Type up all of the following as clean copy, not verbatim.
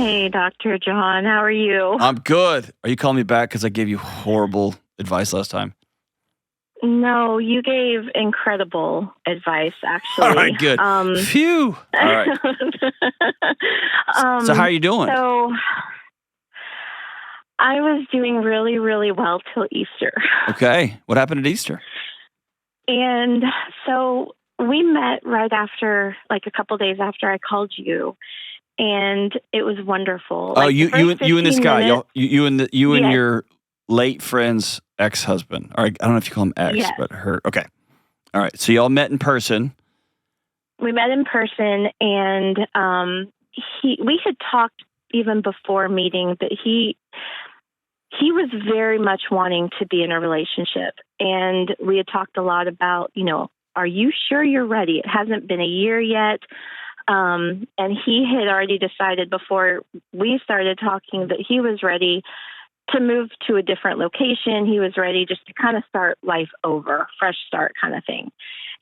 Hey, Dr. John. How are you? I'm good. Are you calling me back because I gave you horrible advice last time? No, you gave incredible advice, actually. All right, good. Phew. All right. So how are you doing? So I was doing really, really well till Easter. Okay. What happened at Easter? And so we met right after, like a couple days after I called you, and it was wonderful. Oh, Like you and this guy, you and Yes. your late friend's ex-husband. All right, I don't know if you call him ex, Yes. but her. Okay. All right. So y'all met in person. We met in person, and we had talked even before meeting, but he was very much wanting to be in a relationship. And we had talked a lot about, are you sure you're ready? It hasn't been a year yet. And he had already decided before we started talking that he was ready to move to a different location. He was ready just to kind of start life over, fresh start kind of thing.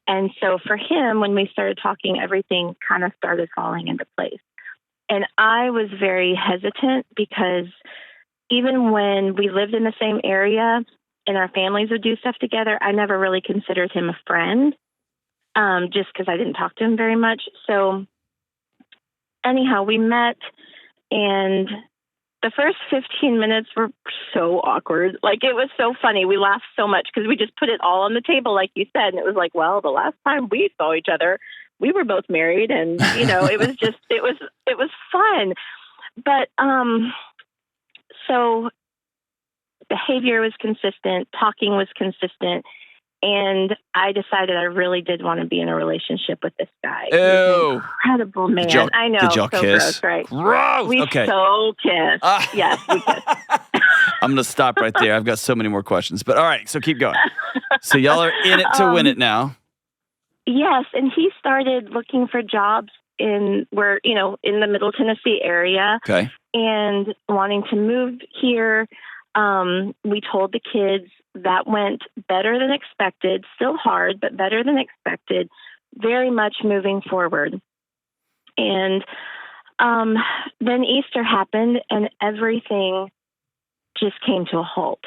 And so for him, when we started talking, everything kind of started falling into place. And I was very hesitant because even when we lived in the same area and our families would do stuff together, I never really considered him a friend, just because I didn't talk to him very much. So anyhow, we met, and the first 15 minutes were so awkward. Like, it was so funny. We laughed so much because we just put it all on the table, like you said. And it was like, well, the last time we saw each other, we were both married, and, it was just, it was fun. But, so behavior was consistent, talking was consistent, and I decided I really did want to be in a relationship with this guy. He's an incredible man. I know. Did y'all so kiss? Gross, right? Gross. We Okay. so kissed. Yes, we kissed. I'm going to stop right there. I've got so many more questions. But all right, so keep going. So y'all are in it to win it now. Yes, and he started looking for jobs in the Middle Tennessee area. Okay. And wanting to move here. We told the kids that went better than expected, still hard, but better than expected, very much moving forward. And then Easter happened, and everything just came to a halt.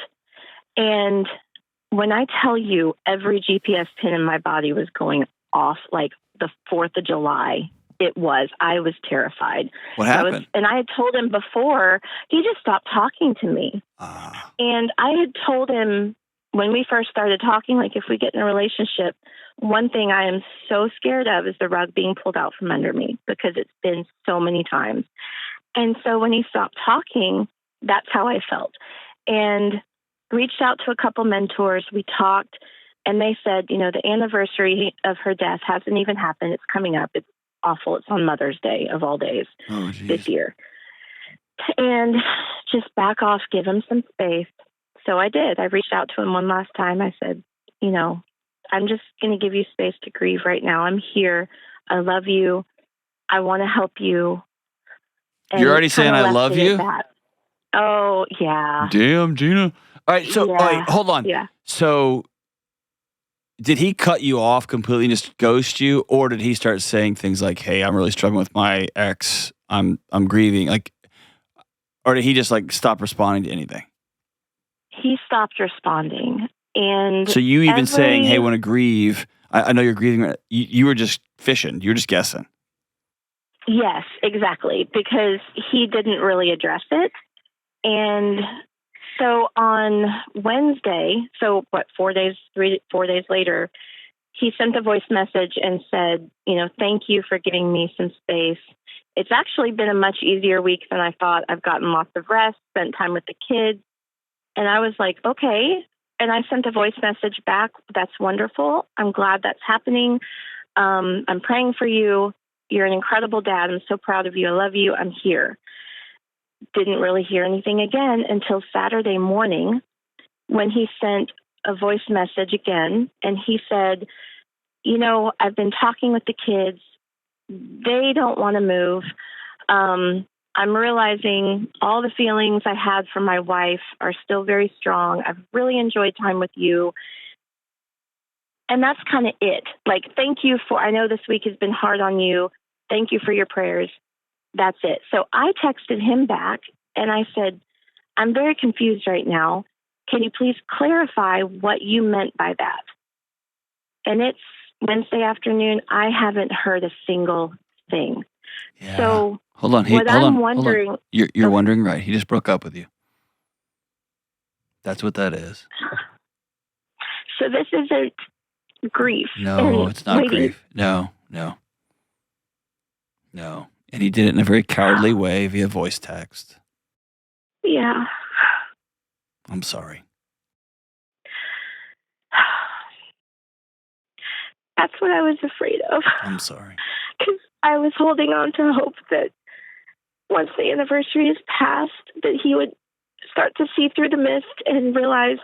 And when I tell you every GPS pin in my body was going off like the 4th of July, I was terrified. What happened? And I had told him before, he just stopped talking to me. And I had told him when we first started talking, like, if we get in a relationship, one thing I am so scared of is the rug being pulled out from under me, because it's been so many times. And so when he stopped talking, that's how I felt. And reached out to a couple mentors. We talked, and they said, the anniversary of her death hasn't even happened. It's coming up. It's awful. It's on Mother's Day of all days this year. And just back off, give him some space. So I did. I reached out to him one last time. I said, I'm just going to give you space to grieve right now. I'm here. I love you. I want to help you. And you're already saying I love you? Oh, yeah. Damn, Gina. All right, so wait, hold on. Yeah. So did he cut you off completely and just ghost you, or did he start saying things like, "Hey, I'm really struggling with my ex. I'm grieving," like, or did he just stop responding to anything? He stopped responding, and so you even saying, "Hey, want to grieve?" I know you're grieving. You were just fishing. You were just guessing. Yes, exactly, because he didn't really address it, and so on Wednesday, 4 days later, he sent a voice message and said, thank you for giving me some space. It's actually been a much easier week than I thought. I've gotten lots of rest, spent time with the kids. And I was like, okay. And I sent a voice message back. That's wonderful. I'm glad that's happening. I'm praying for you. You're an incredible dad. I'm so proud of you. I love you. I'm here. Didn't really hear anything again until Saturday morning, when he sent a voice message again. And he said, I've been talking with the kids. They don't want to move. I'm realizing all the feelings I had for my wife are still very strong. I've really enjoyed time with you. And that's kind of it. Like, thank you I know this week has been hard on you. Thank you for your prayers. that's it. So I texted him back and I said, I'm very confused right now. Can you please clarify what you meant by that? And it's Wednesday afternoon. I haven't heard a single thing. Yeah. So hold on. what I'm wondering, hold on. You're wondering, right? He just broke up with you. That's what that is. So this isn't grief. No, it's not grief. No. And he did it in a very cowardly way via voice text. Yeah. I'm sorry. That's what I was afraid of. I'm sorry. Because I was holding on to hope that once the anniversary is past, that he would start to see through the mist and realize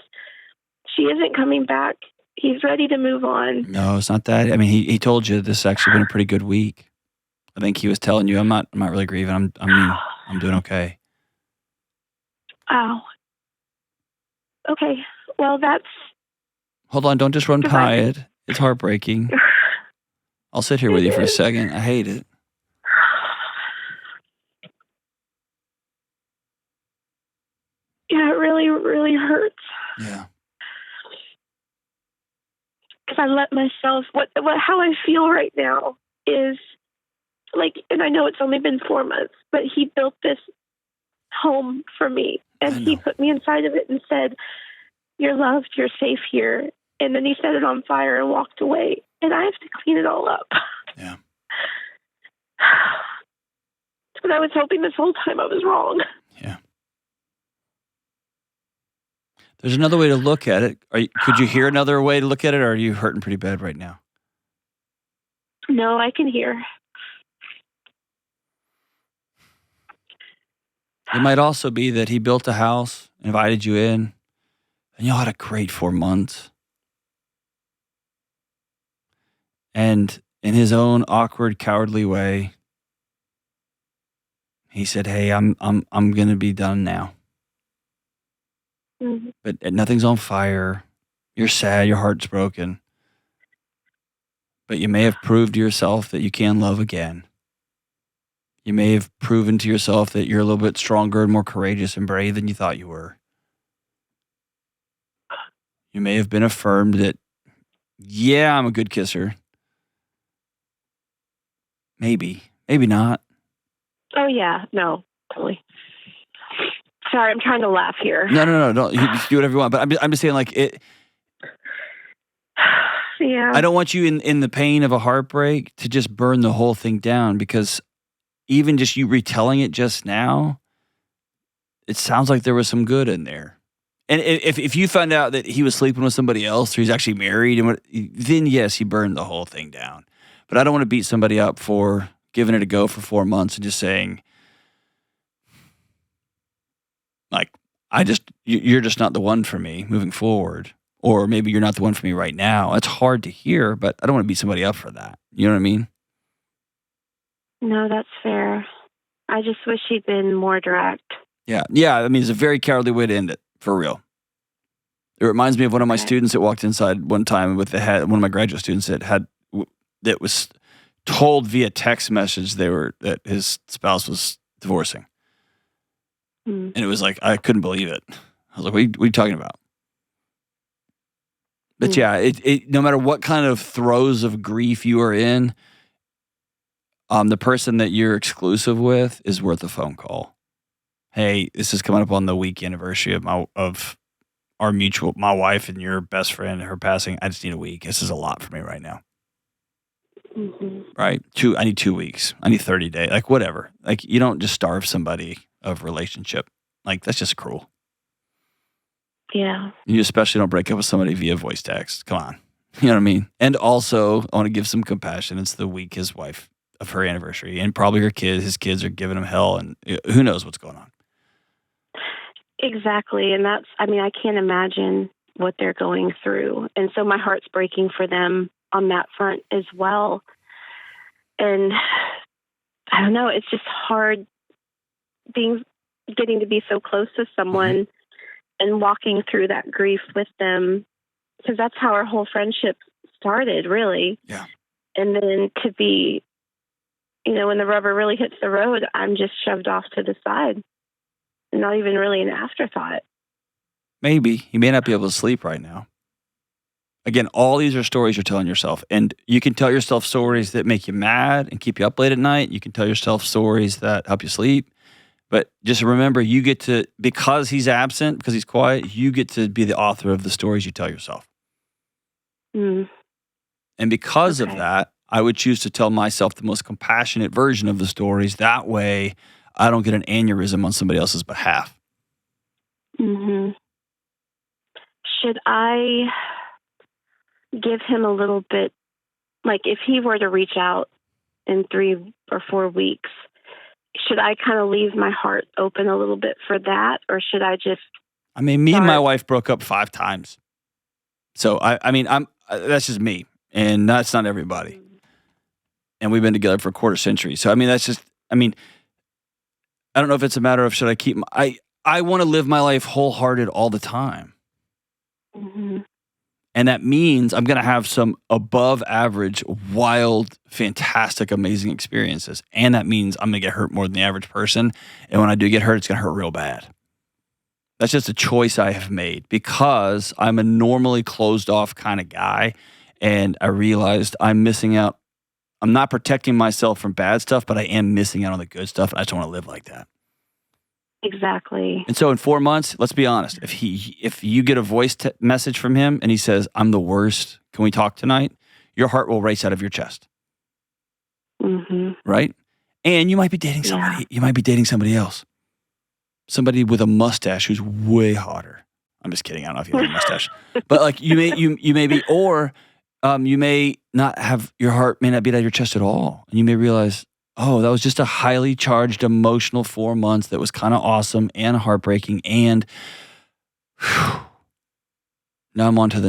she isn't coming back. He's ready to move on. No, it's not that. I mean, he told you this has actually been a pretty good week. I think he was telling you, I'm not really grieving. I'm doing okay. Oh. Okay. Well, that's... Hold on, don't just run by it. It's heartbreaking. I'll sit here with you for a second. I hate it. Yeah, it really, really hurts. Yeah. Because I let myself... How I feel right now is... and I know it's only been 4 months, but he built this home for me. And he put me inside of it and said, you're loved, you're safe here. And then he set it on fire and walked away. And I have to clean it all up. Yeah. But I was hoping this whole time I was wrong. Yeah. There's another way to look at it. Could you hear another way to look at it, or are you hurting pretty bad right now? No, I can hear. It might also be that he built a house, invited you in, and y'all had a great 4 months. And in his own awkward, cowardly way, he said, "Hey, I'm going to be done now." Mm-hmm. But nothing's on fire. You're sad. Your heart's broken. But you may have proved to yourself that you can love again. You may have proven to yourself that you're a little bit stronger and more courageous and brave than you thought you were. You may have been affirmed that, yeah, I'm a good kisser. Maybe not. Oh, yeah. No, totally. Sorry, I'm trying to laugh here. No. Don't, you just do whatever you want. But I'm just saying, like, it. Yeah. I don't want you in the pain of a heartbreak to just burn the whole thing down, because even just you retelling it just now, it sounds like there was some good in there. And if you found out that he was sleeping with somebody else, or he's actually married, then yes, he burned the whole thing down. But I don't want to beat somebody up for giving it a go for 4 months and just saying, like, you're just not the one for me moving forward. Or maybe you're not the one for me right now. It's hard to hear, but I don't want to beat somebody up for that. You know what I mean? No, that's fair. I just wish he'd been more direct. Yeah. I mean, it's a very cowardly way to end it, for real. It reminds me of one of my students that walked inside one time with one of my graduate students that was told via text message that his spouse was divorcing. Mm. And it was like, I couldn't believe it. I was like, what are you talking about? But yeah, it no matter what kind of throes of grief you are in, the person that you're exclusive with is worth a phone call. Hey, this is coming up on the week anniversary of my wife and your best friend, her passing. I just need a week. This is a lot for me right now. Mm-hmm. Right? I need 2 weeks. I need 30 days. Like, whatever. Like, you don't just starve somebody of relationship. Like, that's just cruel. Yeah. You especially don't break up with somebody via voice text. Come on. You know what I mean? And also, I want to give some compassion. It's the week his wife of her anniversary, and probably his kids are giving him hell, and who knows what's going on. Exactly. And I can't imagine what they're going through. And so my heart's breaking for them on that front as well. And I don't know, it's just hard getting to be so close to someone and walking through that grief with them, because that's how our whole friendship started, really. Yeah. And then to be when the rubber really hits the road, I'm just shoved off to the side. Not even really an afterthought. Maybe. You may not be able to sleep right now. Again, all these are stories you're telling yourself. And you can tell yourself stories that make you mad and keep you up late at night. You can tell yourself stories that help you sleep. But just remember, you get to, because he's absent, because he's quiet, you get to be the author of the stories you tell yourself. Mm. And because of Okay. that, I would choose to tell myself the most compassionate version of the stories. That way, I don't get an aneurysm on somebody else's behalf. Mm-hmm. Should I give him a little bit, like if he were to reach out in 3 or 4 weeks, should I kind of leave my heart open a little bit for that? Or should I just... I mean, me and my wife broke up 5 times. So, that's just me. And that's not everybody. And we've been together for a quarter century. So, I mean, I don't know if it's a matter of should I keep... I want to live my life wholehearted all the time. Mm-hmm. And that means I'm going to have some above average, wild, fantastic, amazing experiences. And that means I'm going to get hurt more than the average person. And when I do get hurt, it's going to hurt real bad. That's just a choice I have made because I'm a normally closed off kind of guy. And I realized I'm missing out. I'm not protecting myself from bad stuff, but I am missing out on the good stuff. And I just want to live like that. Exactly. And so in 4 months, let's be honest, if you get a voice message from him and he says, I'm the worst, can we talk tonight? Your heart will race out of your chest. Mm-hmm. Right? And you might be dating somebody. Yeah. You might be dating somebody else. Somebody with a mustache who's way hotter. I'm just kidding. I don't know if you have a mustache. But like you may be, or you may not have, your heart may not beat out of your chest at all. And you may realize, oh, that was just a highly charged, emotional 4 months that was kind of awesome and heartbreaking. And now I'm on to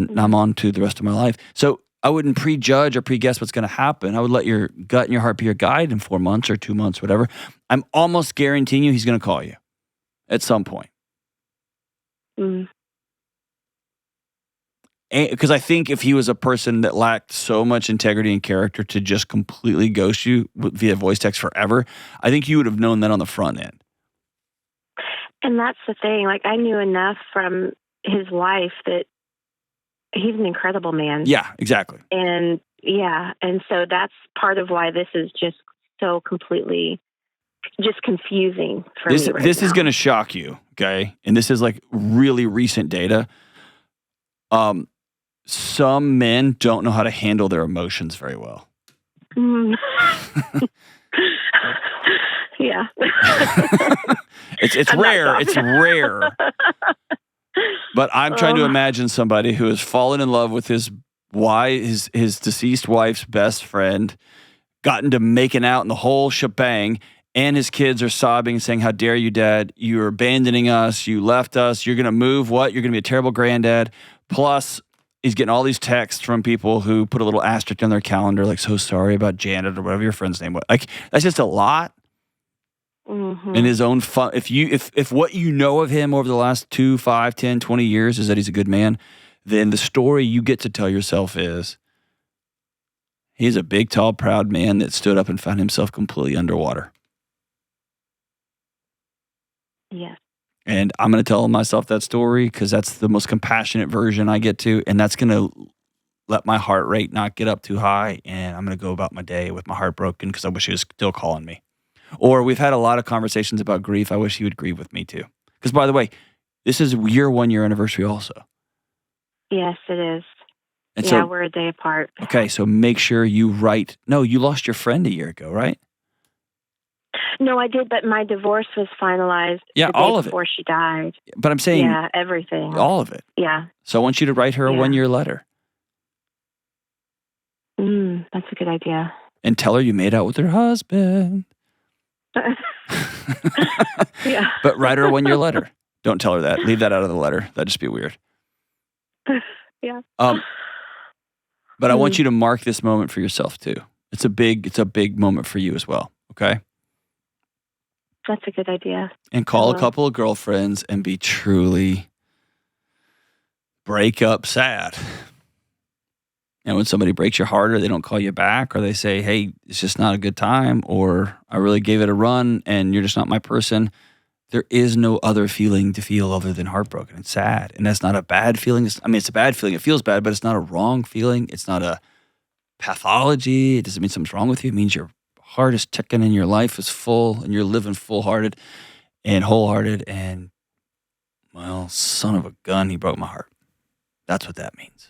the rest of my life. So I wouldn't prejudge or pre-guess what's going to happen. I would let your gut and your heart be your guide in 4 months or 2 months, whatever. I'm almost guaranteeing you he's going to call you at some point. Mm. Because I think if he was a person that lacked so much integrity and character to just completely ghost you via voice text forever, I think you would have known that on the front end. And that's the thing. Like, I knew enough from his wife that he's an incredible man. Yeah, exactly. And so that's part of why this is just so completely just confusing for me right This now. is going to shock you, okay? And this is like really recent data. Some men don't know how to handle their emotions very well. Mm. Yeah. It's rare. It's rare. But I'm trying to imagine somebody who has fallen in love with his deceased wife's best friend, gotten to making out in the whole shebang, and his kids are sobbing, saying, "How dare you, Dad? You're abandoning us. You left us. You're going to move. What? You're going to be a terrible granddad." Plus, he's getting all these texts from people who put a little asterisk on their calendar, like, "So sorry about Janet," or whatever your friend's name was. Like, that's just a lot. Mm-hmm. In his own fun. If what you know of him over the last 2, 5, 10, 20 years is that he's a good man, then the story you get to tell yourself is he's a big, tall, proud man that stood up and found himself completely underwater. Yes. And I'm going to tell myself that story because that's the most compassionate version I get to. And that's going to let my heart rate not get up too high. And I'm going to go about my day with my heart broken because I wish he was still calling me. Or we've had a lot of conversations about grief. I wish he would grieve with me too. Because by the way, this is your 1 year anniversary also. Yes, it is. And yeah, we're a day apart. Okay, so make sure you write. No, you lost your friend a year ago, right? No, I did, but my divorce was finalized Yeah, the day all of it. before she died. But I'm saying Yeah, everything. all of it. Yeah. So I want you to write her a 1 year letter. That's a good idea. And tell her you made out with her husband. Yeah. But write her a 1 year letter. Don't tell her that. Leave that out of the letter. That'd just be weird. Yeah. But I want you to mark this moment for yourself too. It's a big moment for you as well. Okay. That's a good idea. And call a couple of girlfriends and be truly break up sad. And when somebody breaks your heart or they don't call you back or they say, hey, it's just not a good time, or I really gave it a run and you're just not my person, there is no other feeling to feel other than heartbroken. It's sad. And that's not a bad feeling. It's a bad feeling. It feels bad, but it's not a wrong feeling. It's not a pathology. It doesn't mean something's wrong with you. It means your heart is ticking and your life is full and you're living full-hearted and wholehearted. And, well, son of a gun, he broke my heart. That's what that means.